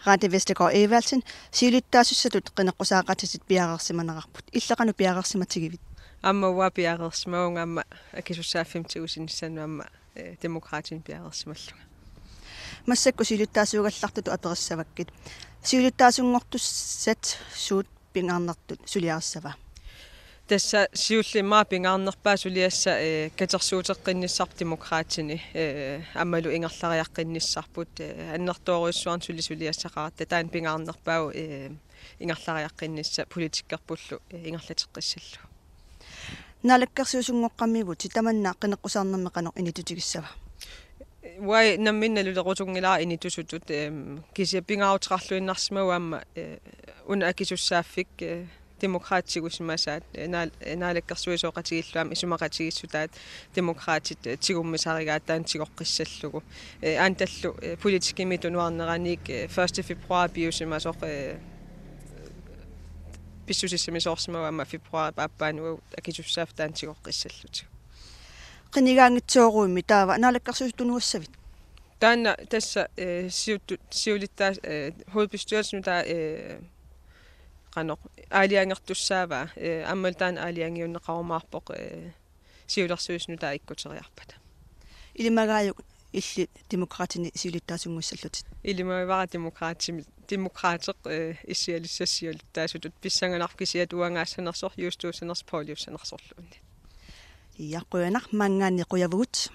Rate Vestergaard Eversen siulittaasussatut qinneqqusaaqatisit piaqarsimanaqarput иллaqanu piaqarsimatigivit Amma wa piaqersmaunga amma akisussaafimtigusinissannu amma demokraatin piaqersimalluga массакку сиулиттаасуугаллартуту апериссаваккит сиулиттаасунгортуссат суут пингаарнартут сулиариссава тасса сиуллимаа пингаарнерпаа сулиасса катерсуутеққинниссарп демократини аммалу ингерлариаққинниссарпут аннэртоориуссуарн сулиассақарта таан пингаарнерпау ингерлариаққиннисса политиккерпуллу ингерлатеққиссаллу налаккерсуусунгоққаммивут ситаманнаа қинеққусаарнермеқанеқ инитутигиссава вай намминналулерутунгилаа инитусутут кися пингаарутеқарлуиннарсимау амма уна акисуссааффик демократикусимасаат наалаккерсуисооқатигиллуам исумақатигиссутаат демократит тигуммисаригаат таантигоққиссаллугу аанталлу политикими тунуарнераник 1 февруар биусимасоқ писсусиссимисоорсимауама февруар пааппаанугу акисуссааф таантигоққиссаллутиг qinigaangitsuoruimmi taava naalakkarsuustunuassavit таана тасса сиулиттаа hovedbestyrelsen der qanoq аалиангертуссаава аммал таана аалиангиуннеқарумаарпоқ сиулерсуисну таа иккутериарпата илимагааюк илли демократини сиулиттаасунгуссаллутит илимавара демократеқ иссиалиссассиулиттаасутут писсанганарфкисиат уангаассанерсор юустуусанерс полиуссанерсорлуунни иаққуянақ мангаанни қуявгут